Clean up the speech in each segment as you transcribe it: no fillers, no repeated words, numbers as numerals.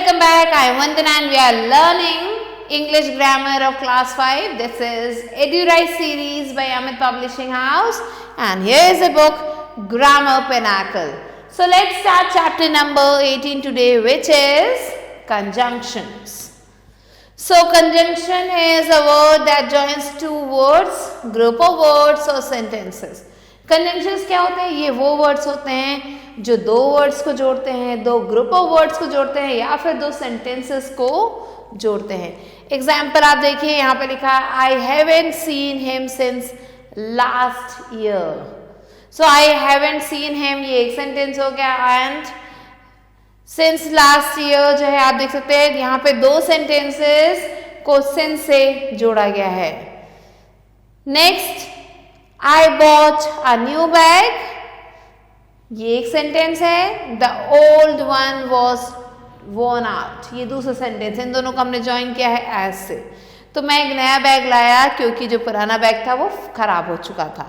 welcome back. I am Vandana and we are learning English grammar of class 5. This is EduRise series by Amit Publishing House and here is the book Grammar Pinnacle. So let's start chapter number 18 today, which is conjunctions. So conjunction is a word that joins two words, group of words or sentences. Conjunctions क्या होते हैं? ये वो words होते हैं जो दो words को जोड़ते हैं, दो ग्रुप ऑफ वर्ड्स को जोड़ते हैं या फिर दो सेंटेंसेस को जोड़ते हैं. एग्जाम्पल आप देखिए, यहाँ पे लिखा I haven't seen him since last year. So I haven't seen him, ये एक सेंटेंस हो गया. एंड सिंस लास्ट ईयर जो है आप देख सकते हैं यहाँ पे दो सेंटेंसेस को सिंस से जोड़ा गया है. Next, I bought a new bag. ये एक सेंटेंस है. The old one was worn out. ये दूसरा सेंटेंस है. इन दोनों को हमने ज्वाइन किया है as से. तो मैं एक नया बैग लाया क्योंकि जो पुराना बैग था वो खराब हो चुका था.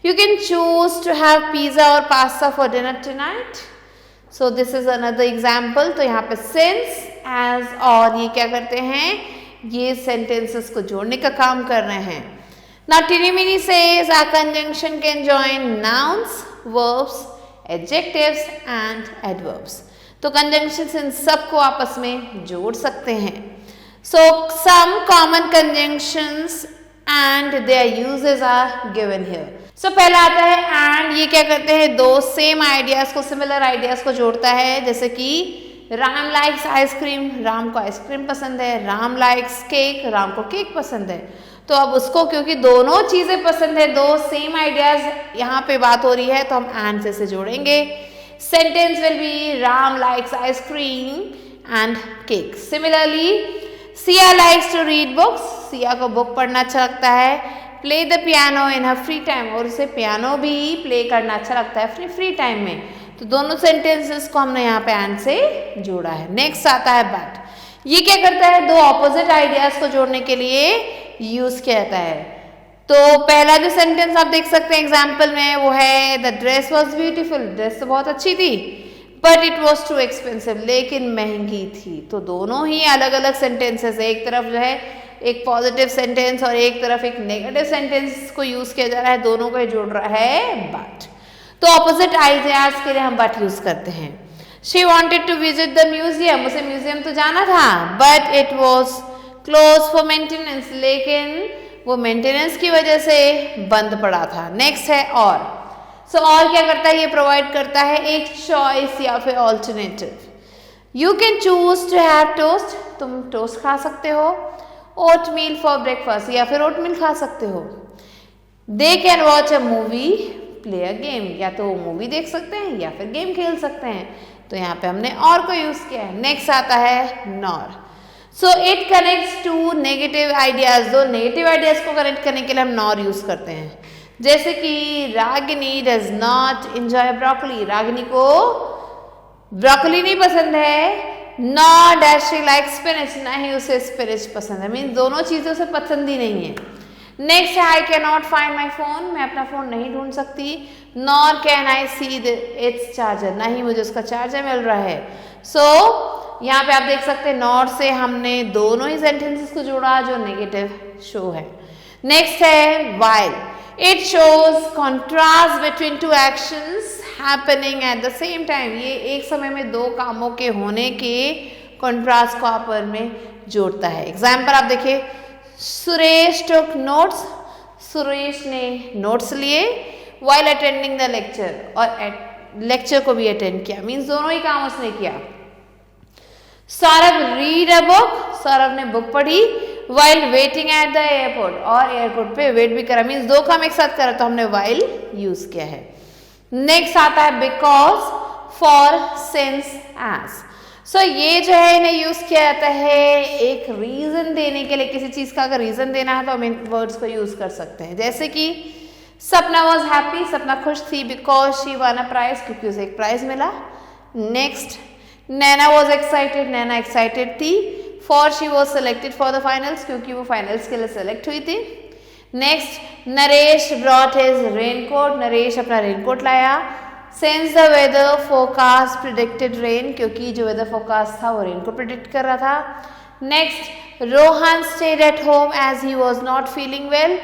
You can choose to have pizza or pasta for dinner tonight. So this is another example. तो यहाँ पे since, as और ये क्या करते हैं? ये सेंटेंसेस को जोड़ने का काम कर रहे हैं. Now Tinimini says a conjunction can join nouns, verbs, adjectives and adverbs. तो conjunctions इन सबको आपस में जोड़ सकते हैं. So some common conjunctions and their uses are given here. So पहला आता है and. ये क्या करते हैं? दो सेम आइडियाज को, सिमिलर आइडियाज को जोड़ता है. जैसे कि राम लाइक्स आइसक्रीम, राम को आइसक्रीम पसंद है. राम लाइक्स केक, राम को केक पसंद है. तो अब उसको क्योंकि दोनों चीजें पसंद है, दो सेम आइडियाज यहाँ पे बात हो रही है, तो हम एंड से जोड़ेंगे. Sentence will be Ram likes ice cream and cake. Similarly Siya likes to read books. Siya को बुक पढ़ना अच्छा लगता है. Play the piano in her free time, और उसे पियानो भी प्ले करना अच्छा लगता है अपने फ्री टाइम में. तो दोनों सेंटेंसेस को हमने यहाँ पे एंड से जोड़ा है. नेक्स्ट आता है बट. ये क्या करता है? दो ऑपोजिट आइडियाज को जोड़ने के लिए यूज किया जाता है. तो पहला जो सेंटेंस आप देख सकते हैं एग्जाम्पल में वो है the dress was beautiful. Dress तो बहुत अच्छी थी, but it was too expensive, लेकिन महंगी थी. तो दोनों ही अलग अलग सेंटेंसेस है. एक तरफ जो है एक पॉजिटिव सेंटेंस और एक तरफ एक नेगेटिव सेंटेंस को यूज किया जा रहा है. दोनों को जोड़ रहा है बट. तो ऑपोजिट आइडियाज के लिए हम बट यूज करते हैं. She wanted to visit the museum. उसे म्यूजियम तो जाना था, but it was close for maintenance, लेकिन वो मेंटेनेंस की वजह से बंद पड़ा था. नेक्स्ट है और. सो और क्या करता है? ये प्रोवाइड करता है एक चॉइस या फिर alternative. You can choose to have toast. तुम टोस्ट खा सकते हो. ओट मील फॉर ब्रेकफास्ट, या फिर ओट मिल खा सकते हो. They can watch a movie, play a game. या तो मूवी देख सकते हैं या फिर गेम खेल सकते हैं. तो यहाँ पे हमने और को यूज किया है. नेक्स्ट आता है nor. So it connects to negative ideas. दो नेगेटिव आइडियाज को कनेक्ट करने के लिए हम नॉर यूज करते हैं. जैसे कि Ragini does not enjoy broccoli. Ragini को ब्रोकली नहीं पसंद है. Nor does she like spinach, ना ही उसे स्पिनच पसंद है. मीन दोनों चीजें उसे पसंद ही नहीं है. नेक्स्ट है I can not find my phone. मैं अपना फोन नहीं ढूंढ सकती. Nor can I see it's charger. ना ही मुझे उसका चार्जर मिल रहा है. सो यहाँ पे आप देख सकते हैं नॉर से हमने दोनों ही सेंटेंसेस को जोड़ा जो नेगेटिव शो है. नेक्स्ट है while. It shows contrast between two actions happening at the same time. ये एक समय में दो कामों के होने के कॉन्ट्रास्ट को आपस में जोड़ता है. एग्जाम्पल आप देखिए, सुरेश टुक नोट्स. सुरेश ने नोट्स लिए वाइल अटेंडिंग द लेक्चर, और लेक्चर को भी अटेंड किया. मीन्स दोनों ही काम उसने किया. Saurabh read a book. Saurabh ने बुक पढ़ी while waiting at the airport, और एयरपोर्ट पे वेट भी करा. मीन्स दो काम एक साथ करा तो हमने वाइल यूज किया है. नेक्स्ट आता है बिकॉज, फॉर, सिंस, एज. सो ये जो है इन्हें यूज किया जाता है एक रीजन देने के लिए. किसी चीज का अगर रीजन देना है तो हम इन वर्ड्स को यूज कर सकते हैं. जैसे कि सपना वॉज हैप्पी. सपना खुश थी because she won a prize, क्योंकि उसे एक प्राइज मिला. Next, Naina was excited. Naina excited थी for she was selected for the finals, क्योंकि वो फाइनल्स के लिए सेलेक्ट हुई थी. Next, Naresh brought his raincoat. Naresh अपना रेनकोट लाया. Since the weather forecast predicted rain, क्योंकि जो weather forecast था वो rain को predict कर रहा था. Next, Rohan stayed at home as he was not feeling well.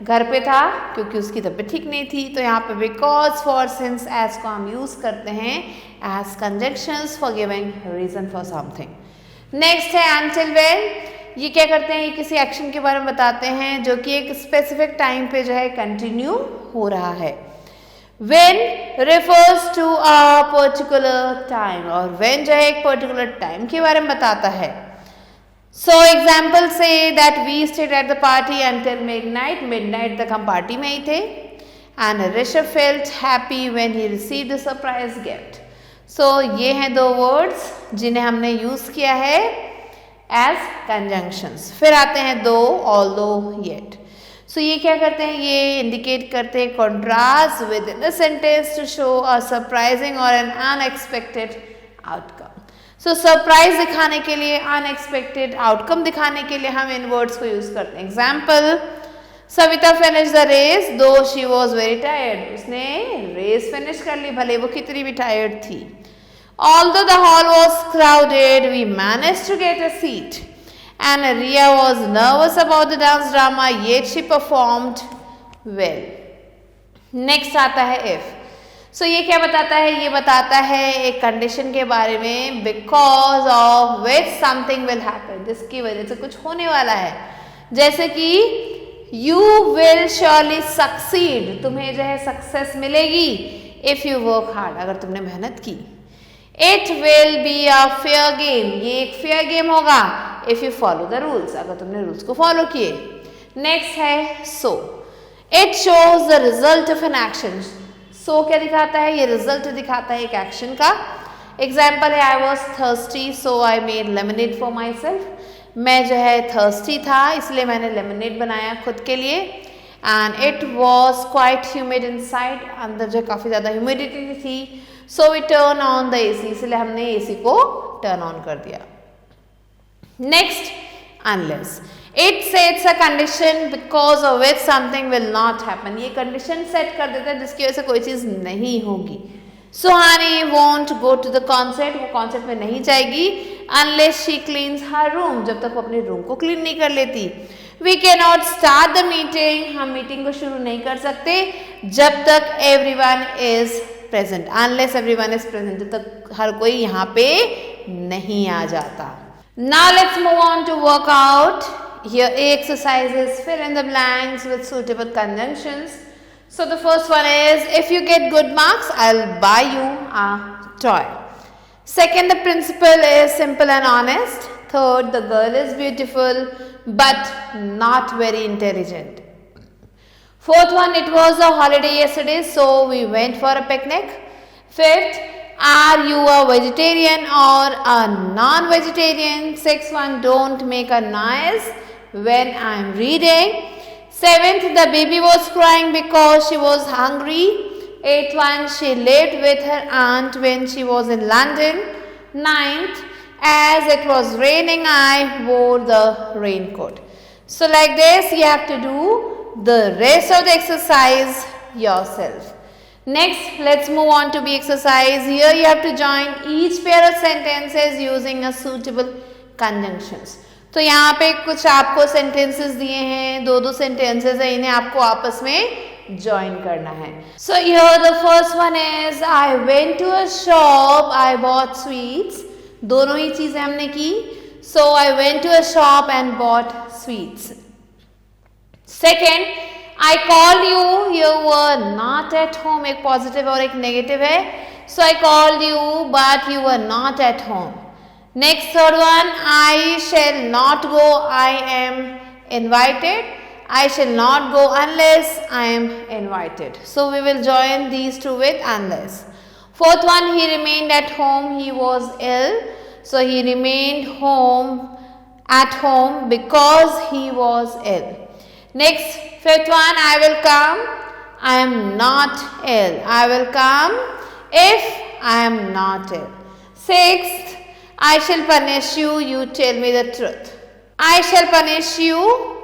घर पे था क्योंकि उसकी तबीयत ठीक नहीं थी. तो यहाँ पे because, for, since, as को हम यूज करते हैं as conjunctions for giving reason for something. Next है until when. ये क्या करते हैं, ये किसी एक्शन के बारे में बताते हैं जो कि एक स्पेसिफिक टाइम पे जो है कंटिन्यू हो रहा है. When refers to a particular time, और when जो है एक particular time के बारे में बताता है. So example say that we stayed at the party until midnight. Midnight तक हम पार्टी में ही थे. And Rishabh felt happy when he received a surprise gift. So ये हैं दो words जिन्हें हमने यूज किया है as conjunctions. फिर आते हैं दो, although, yet. So ये क्या करते हैं, ये इंडिकेट करते हैं contrast within a sentence to show a surprising or an unexpected outcome. So surprise दिखाने के लिए, अनएक्सपेक्टेड आउटकम दिखाने के लिए हम इन वर्ड्स को यूज करते हैं. Example, Savita finish the race though she was very tired. उसने रेस फिनिश कर ली भले वो कितनी भी टायर्ड थी. Although the hall was crowded, we managed to get a seat. And Riya was nervous about the dance drama, yet she performed well. Next आता है if. So ये क्या बताता है, ये बताता है एक कंडीशन के बारे में, because of which something will happen, जिसकी वजह से कुछ होने वाला है. जैसे कि you will surely succeed, तुम्हें जो है सक्सेस मिलेगी if you work hard, अगर तुमने मेहनत की. It will be a fair game, ये एक फेयर गेम होगा if you follow the rules, अगर तुमने रूल्स को फॉलो किए. नेक्स्ट है so. It shows the result of an action. So क्या दिखाता है, ये रिजल्ट दिखाता है एक एक्शन का. एग्जाम्पल है I was thirsty so I made lemonade for myself. मैं जो है thirsty था इसलिए मैंने lemonade बनाया खुद के लिए. And it was quite humid inside, अंदर जो काफ़ी ज़्यादा ह्यूमिडिटी थी. So we turn on the AC, इसलिए हमने AC को turn on कर दिया. Next, unless. It sets a condition because of which something will not happen. ये condition set कर देता है जिसकी वजह से कोई चीज़ नहीं होगी. Suhani won't go to the concert, वो concert में नहीं जाएगी unless she cleans her room, जब तक वो अपने रूम को क्लीन नहीं कर लेती. We cannot start the meeting, हम मीटिंग को शुरू नहीं कर सकते जब तक everyone is present, unless everyone is present, जब तक हर कोई यहाँ पे नहीं आ जाता. Now let's move on to workout. Here exercises, fill in the blanks with suitable conjunctions. So the first one is, if you get good marks, I'll buy you a toy. Second, the principal is simple and honest. Third, the girl is beautiful but not very intelligent. Fourth one, it was a holiday yesterday so we went for a picnic. Fifth, are you a vegetarian or a non-vegetarian? Sixth one, don't make a noise when I am reading. Seventh, the baby was crying because she was hungry. Eighth one, she lived with her aunt when she was in London. Ninth, as it was raining, I wore the raincoat. So like this, you have to do the rest of the exercise yourself. Next, let's move on to B exercise. Here you have to join each pair of sentences using a suitable conjunctions. तो यहाँ पे कुछ आपको sentences दिए हैं, दो sentences हैं, इन्हें आपको आपस में join करना है. So here the first one is, I went to a shop, I bought sweets. दोनों ही चीजें हमने की. So I went to a shop and bought sweets. Second, I called you, you were not at home. एक positive और एक negative है. So I called you but you were not at home. Next, third one, I shall not go, I am invited. I shall not go unless I am invited. So we will join these two with unless. Fourth one, he remained at home, he was ill. So he remained at home because he was ill. Next, fifth one, I will come, I am not ill. I will come if I am not ill. Sixth, I shall punish you, you tell me the truth. I shall punish you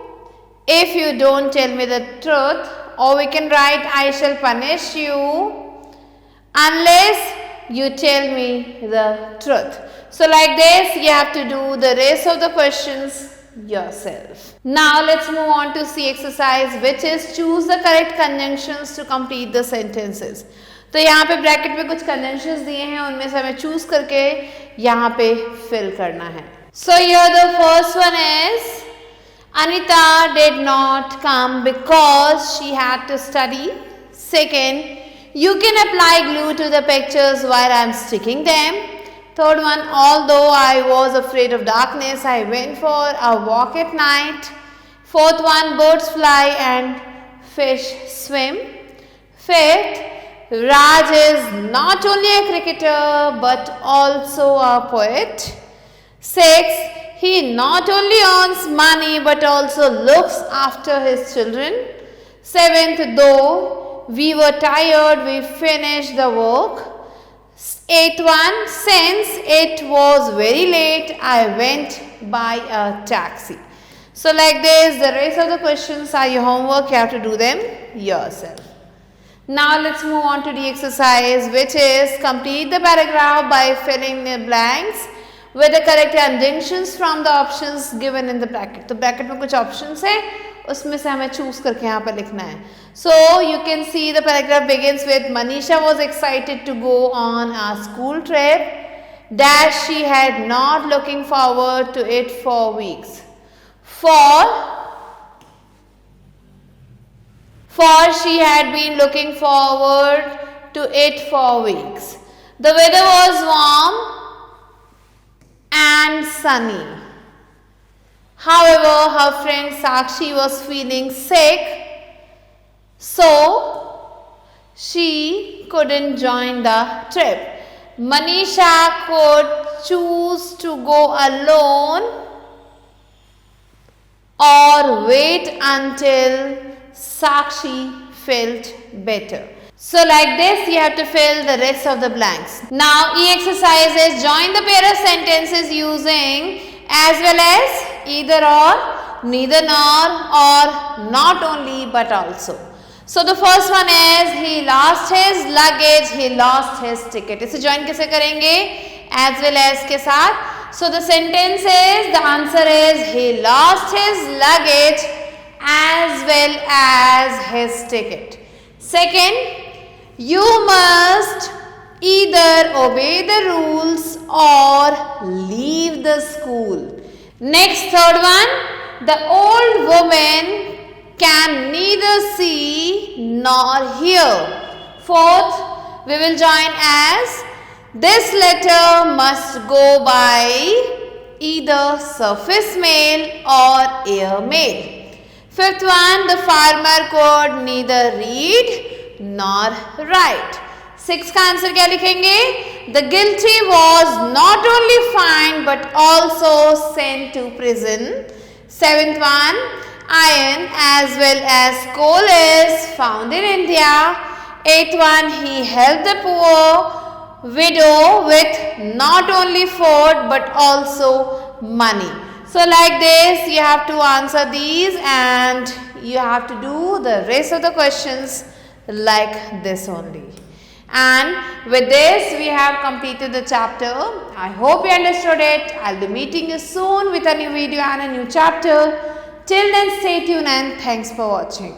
if you don't tell me the truth. Or we can write, I shall punish you unless you tell me the truth. So like this you have to do the rest of the questions yourself. Now let's move on to C exercise, which is choose the correct conjunctions to complete the sentences. तो यहाँ पे bracket में कुछ conjunctions दिए हैं, उनमें से हमें choose करके यहाँ पे fill करना है. So here the first one is Anita did not come because she had to study. Second, you can apply glue to the pictures while I am sticking them. Third one, although I was afraid of darkness, I went for a walk at night. Fourth one, birds fly and fish swim. Fifth, Raj is not only a cricketer but also a poet. Sixth, he not only earns money but also looks after his children. Seventh, though we were tired, we finished the work. Eighth one, since it was very late, I went by a taxi. So like this, the rest of the questions are your homework. You have to do them yourself. Now let's move on to the exercise, which is complete the paragraph by filling the blanks with the correct conjunctions from the options given in the bracket. तो bracket में कुछ options है, उसमें से हमें choose करके यहाँ पर लिखना है. So you can see the paragraph begins with Manisha was excited to go on a school trip that she had not looking forward to it for weeks. For she had been looking forward to it for weeks. The weather was warm and sunny. However, her friend Sakshi was feeling sick, so she couldn't join the trip. Manisha could choose to go alone or wait until Sakshi felt better. So like this you have to fill the rest of the blanks. Now E exercises, join the pair of sentences using as well as either or, neither nor, or not only but also. So the first one is he lost his luggage, he lost his ticket. इसे join कैसे करेंगे? As well as के साथ. So the sentence is, the answer is he lost his luggage as well as his ticket. Second, you must either obey the rules or leave the school. Next, third one, the old woman can neither see nor hear. Fourth, we will join as this letter must go by either surface mail or air mail. Fifth one, the farmer could neither read nor write. Sixth का answer क्या लिखेंगे? The guilty was not only fined but also sent to prison. Seventh one, iron as well as coal is found in India. Eighth one, he helped the poor widow with not only food but also money. So like this you have to answer these and you have to do the rest of the questions like this only. And with this we have completed the chapter. I hope you understood it. I'll be meeting you soon with a new video and a new chapter. Till then, stay tuned and thanks for watching.